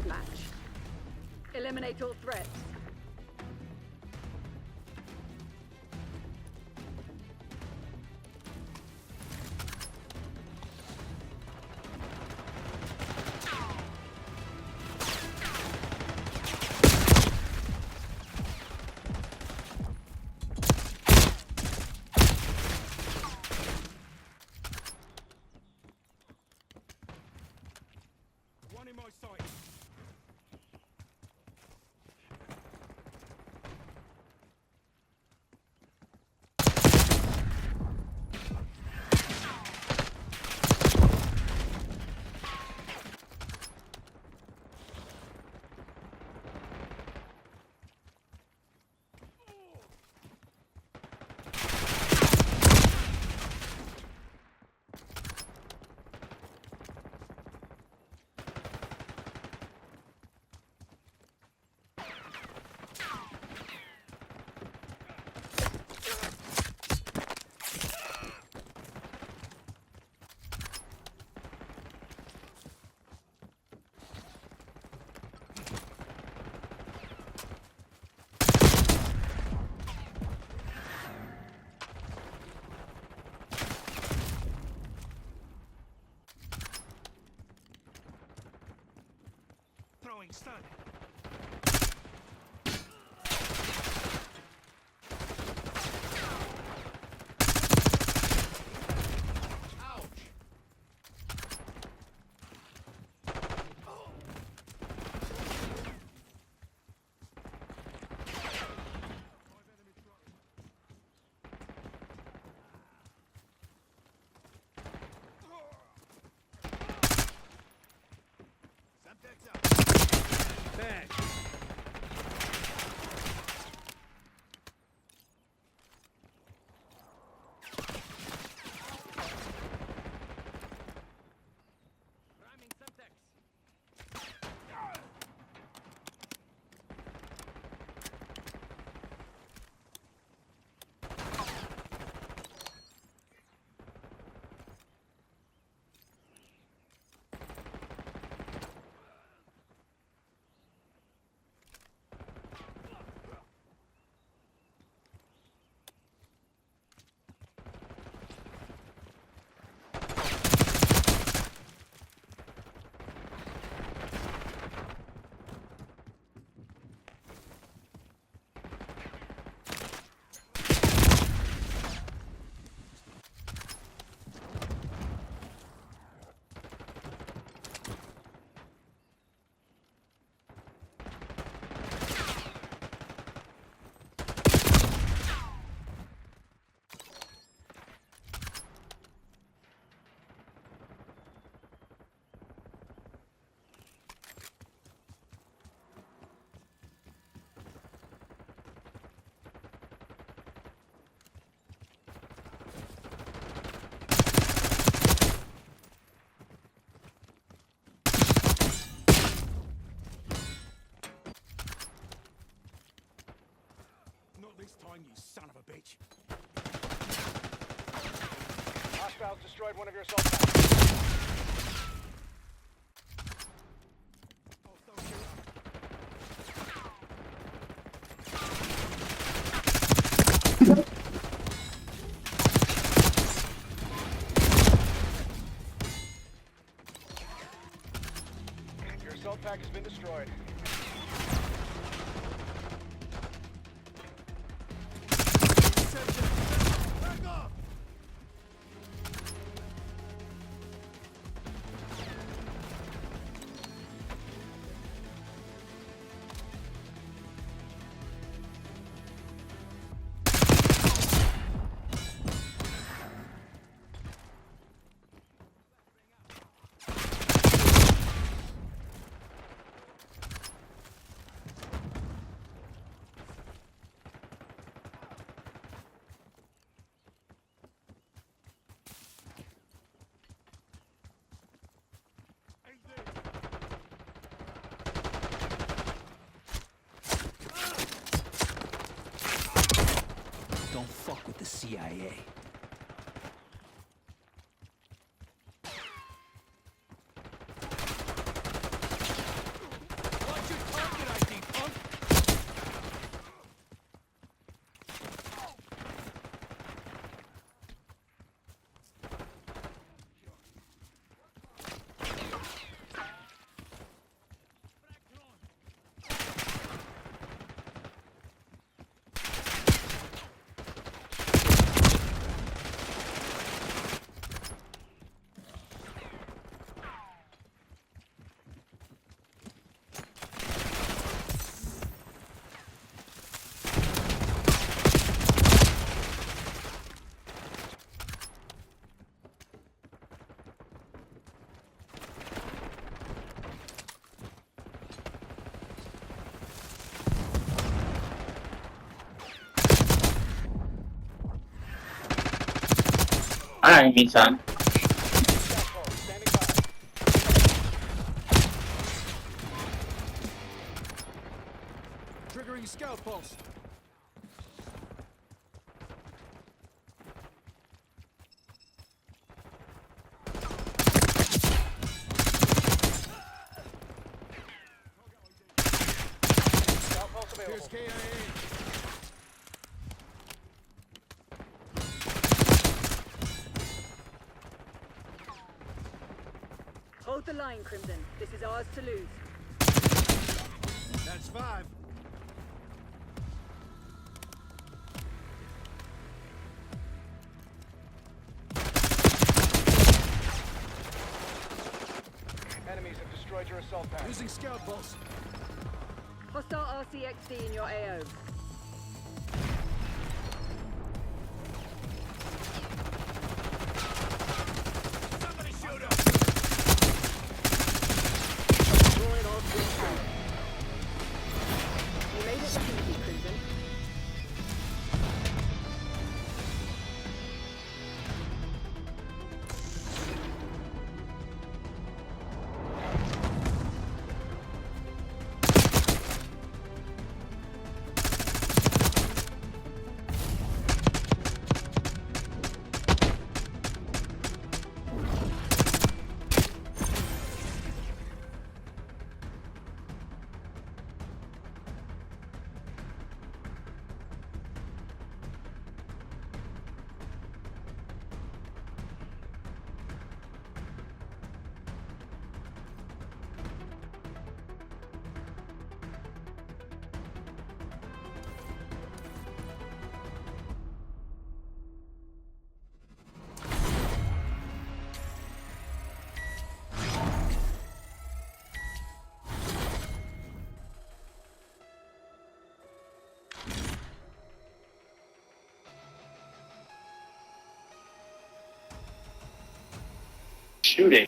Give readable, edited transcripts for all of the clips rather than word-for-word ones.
match. Eliminate all threats. One in my sight. Throwing stun. Bang. Ramming Semtex. Not this time, you son of a bitch. Hostiles destroyed one of your assault packs. Your assault pack has been destroyed. Back off! Don't fuck with the CIA. Alright, minsan. Scout pulse, standing by. Triggering scout pulse. Scout pulse available. Here's KIA. Hold the line, Crimson. This is ours to lose. That's 5. Enemies have destroyed your assault pack. Using scout pulse. Hostile RCXD in your AO. Somebody shoot him. Destroyed all three sides. You made it look easy, Crimson. Shooting.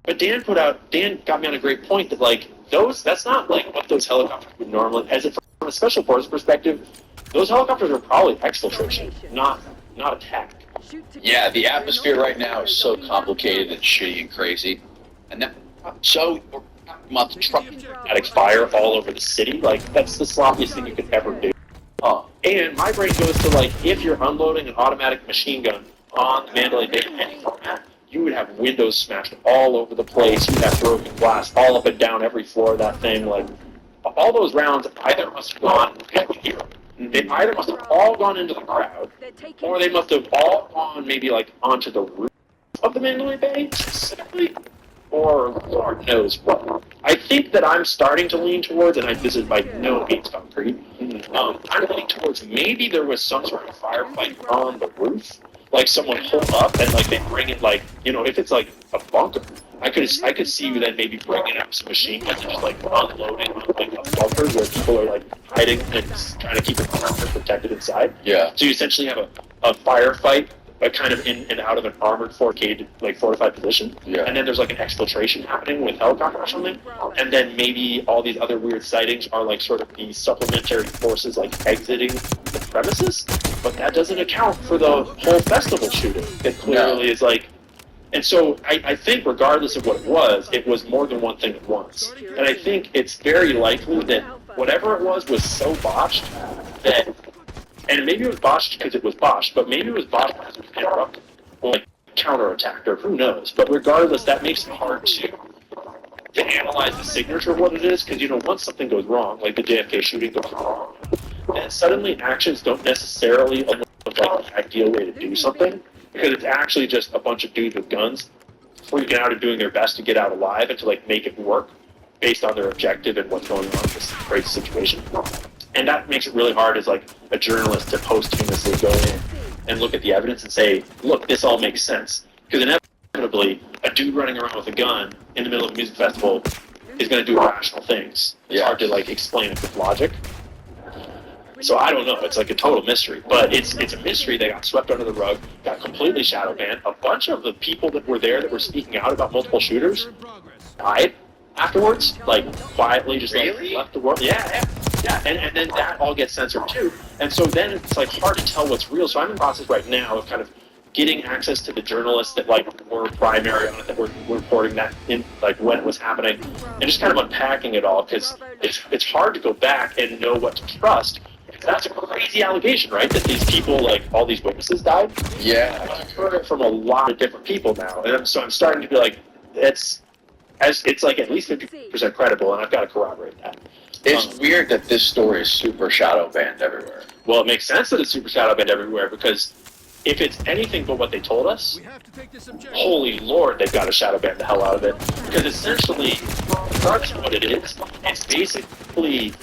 But Dan got me on a great point that like that's not like what those helicopters would normally, from a special forces perspective, those helicopters are probably exfiltration, not attack. Shoot to Yeah, kill. the You're atmosphere not right now is so locking down complicated and shitty and crazy. And that, so, we're talking about the truck. Static fire all over the city, like that's the sloppiest thing you could ever do. And my brain goes to like, if you're unloading an automatic machine gun on the Mandalay Bay in any format, you would have windows smashed all over the place. You'd have broken glass all up and down every floor of that thing. Like, all those rounds either must have gone here. They either must have all gone into the crowd, They're taking or they must have all gone maybe like onto the roof of the Mandalay Bay specifically, or Lord knows what. I think that I'm starting to lean towards, and this is by no means concrete, I'm leaning towards maybe there was some sort of firefight on the roof, like someone pulled up and like they bring it like, you know, if it's like a bunker, I could see you then maybe bringing up some machine guns and just like unloading on like a bunker where people are like hiding and trying to keep their perimeter protected inside. Yeah. So you essentially have a firefight, but kind of in and out of an armored fortified position. Yeah. And then there's like an exfiltration happening with helicopter or something. And then maybe all these other weird sightings are like sort of these supplementary forces like exiting the premises. But that doesn't account for the whole festival shooting. It clearly is like, and so I think regardless of what it was more than one thing at once. And I think it's very likely that whatever it was so botched that, and maybe it was botched because it was botched, but maybe it was botched because it was interrupted, or like counterattacked, or who knows. But regardless, that makes it hard to analyze the signature of what it is, because, you know, once something goes wrong, like the JFK shooting goes wrong, then suddenly actions don't necessarily look like the ideal way to do something, because it's actually just a bunch of dudes with guns freaking out and doing their best to get out alive and to like make it work based on their objective and what's going on in this crazy situation. And that makes it really hard as like a journalist to posthumously go in and look at the evidence and say, look, this all makes sense. Because inevitably, a dude running around with a gun in the middle of a music festival is going to do irrational things. It's hard to like explain it with logic. So I don't know. It's like a total mystery, but it's a mystery that got swept under the rug, got completely shadow banned. A bunch of the people that were there that were speaking out about multiple shooters died afterwards, like quietly, just like left the world. Yeah. And then that all gets censored too. And so then it's like hard to tell what's real. So I'm in the process right now of kind of getting access to the journalists that like were primary on it, that were reporting that in like when it was happening, and just kind of unpacking it all, because it's hard to go back and know what to trust. That's a crazy allegation, right? That these people, like all these witnesses died. Yeah, I've heard it from a lot of different people now, and so I'm starting to be like, it's like at least 50% credible, and I've got to corroborate that. it's weird that this story is super shadow banned everywhere. Well, it makes sense that it's super shadow banned everywhere, because if it's anything but what they told us, We have to take this objective. holy Lord, they've got to shadow ban the hell out of it. Because essentially, regardless of what it is, it's basically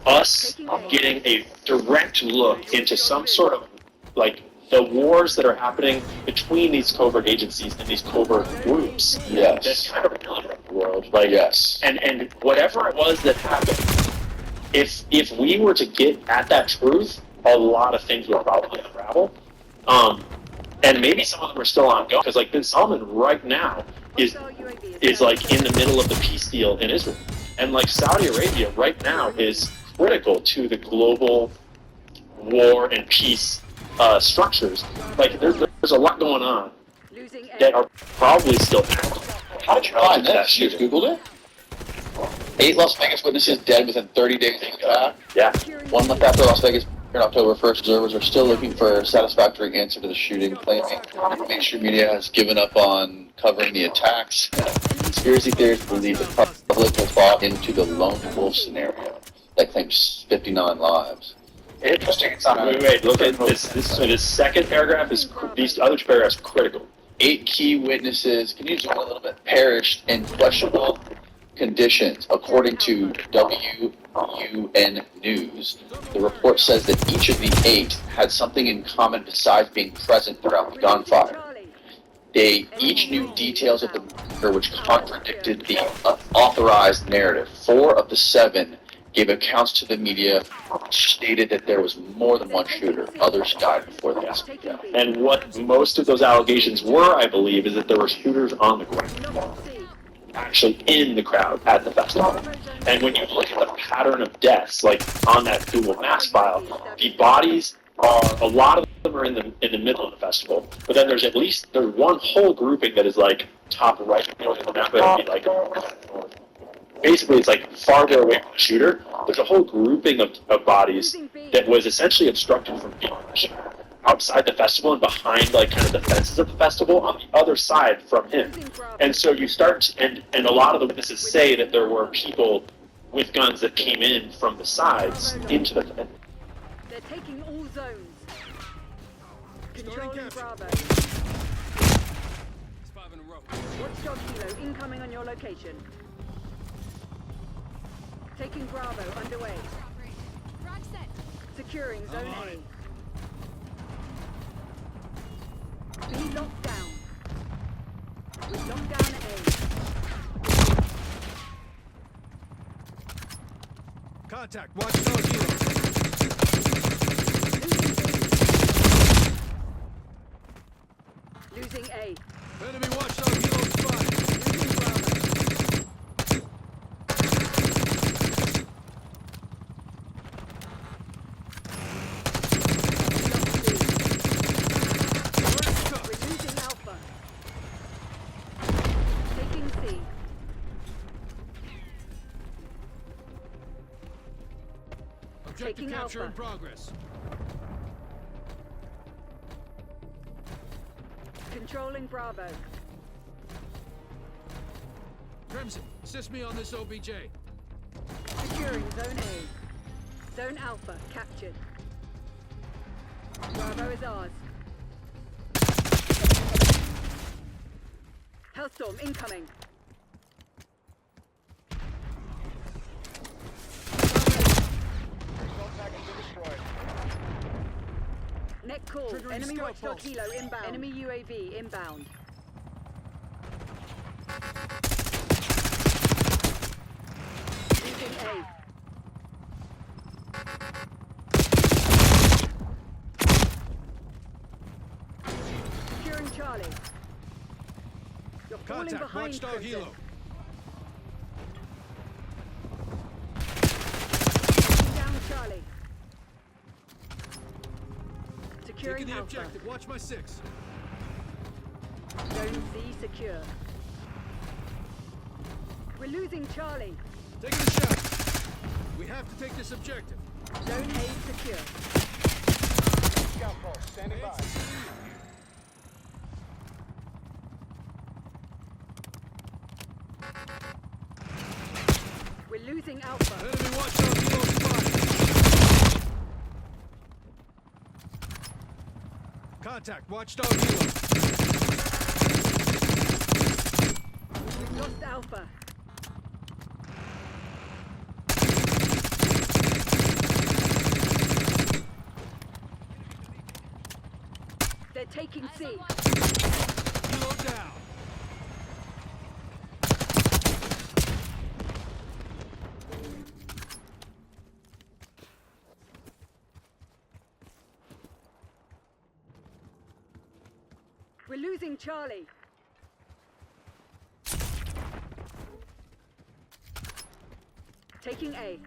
us getting a direct look into some sort of, like, the wars that are happening between these covert agencies and these covert groups. Yes. That's kind of really around the world. Like, Yes. And whatever it was that happened, if we were to get at that truth, a lot of things would probably unravel. And maybe some of them are still ongoing, because like Bin Salman right now is like in the middle of the peace deal in Israel, and like Saudi Arabia right now is critical to the global war and peace structures. Like there's a lot going on that are probably still active. How did you find that? You just Googled it? 8 Las Vegas witnesses dead within 30 days of attack. Yeah. 1 month after Las Vegas on October 1st, observers are still looking for a satisfactory answer to the shooting, claiming mainstream media has given up on covering the attacks. Conspiracy theorists believe the public has bought into the lone wolf scenario that claims 59 lives. Interesting. It's not Wait, look at this. So this second paragraph is, these other two paragraphs are critical. 8 key witnesses, can you zoom a little bit, perished in questionable conditions, according to WUN News. The report says that each of the 8 had something in common besides being present throughout the gunfire. They each knew details of the murder which contradicted the unauthorized narrative. 4 of the 7 gave accounts to the media which stated that there was more than one shooter. Others died before the death. And what most of those allegations were, I believe, is that there were shooters on the ground, actually in the crowd at the festival. And when you look at the pattern of deaths, like on that Google Maps file, the bodies are, a lot of them are in the middle of the festival, but then there's one whole grouping that is like top right of the map, that would be like basically it's like farther away from the shooter. There's a whole grouping of bodies that was essentially obstructed from being outside the festival and behind like kind of the fences of the festival on the other side from him. And so you start, and a lot of the witnesses say that there were people with guns that came in from the sides into the fence. They're taking all zones. Controlling Bravo. It's 5 in a row. Watchdog Kilo incoming on your location. Taking Bravo underway. Securing Zone A. B locked down. We locked down A. Contact. Watch those heroes. Losing A. Enemy watchdog heroes spotted. Losing Bravo. We're losing Alpha. Taking C. Objective Taking capture Alpha. in progress. Controlling Bravo. Crimson, assist me on this OBJ. Securing Zone A. Zone Alpha captured. Bravo is ours. Hellstorm incoming. Zone tag has been destroyed. Net call. Triggering Enemy scout watchdog pulse. helo inbound. Enemy UAV inbound. Losing A. Securing Charlie. You're falling Contact. behind, Watchdog Crimson. helo. Taking down Charlie. Securing Taking the Alpha. objective. Watch my 6. Zone C secure. We're losing Charlie. Taking a shot. We have to take this objective. Zone A secure. Scout pulse, standing by. We're losing Alpha. Enemy watchdog helo spotted. Contact. Watchdog helo. We've lost Alpha. They're taking C. Helo down. We're losing Charlie. Taking A.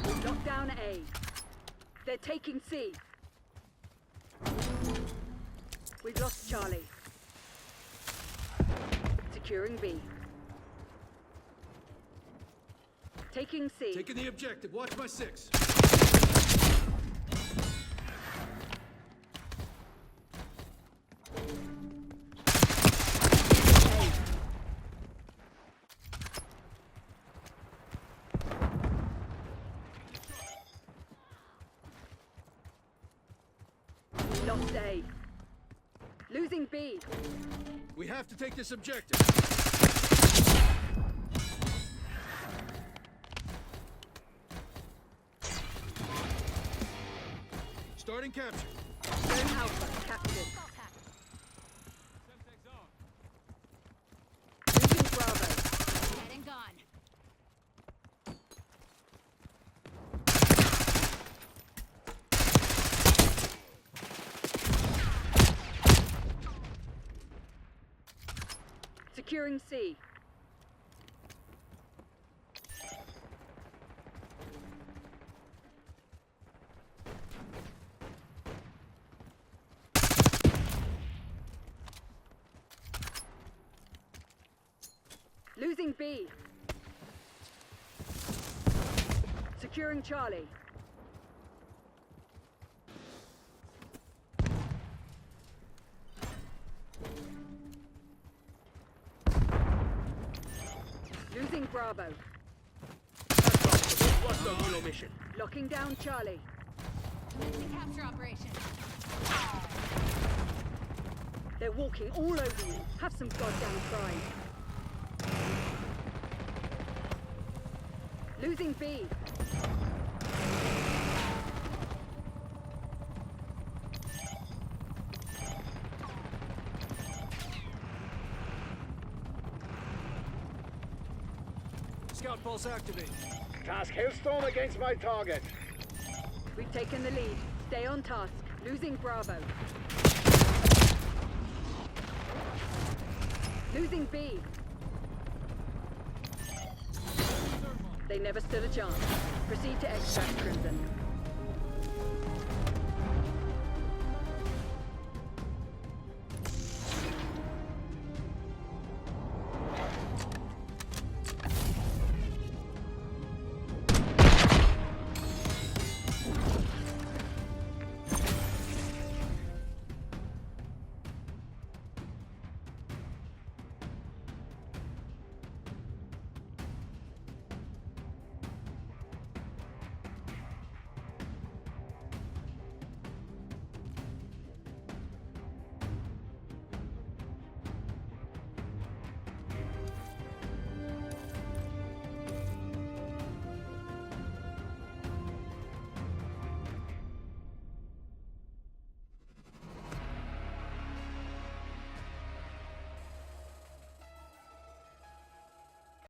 We've locked down A. They're taking C. We've lost Charlie. Securing B. Taking C. Taking the objective. Watch my 6. Lost A. Losing B. We have to take this objective. Starting capture. Zone Alpha captured. Losing Bravo. Dead and gone. Securing C. Losing B. Securing Charlie. Losing Bravo. Watchdog helo mission. Locking down Charlie. Commencing capture operation. They're walking all over you. Have some goddamn pride. Losing B. Scout pulse activated. Task Hailstorm against my target. We've taken the lead. Stay on task. Losing Bravo. Losing B. They never stood a chance. Proceed to extract Crimson.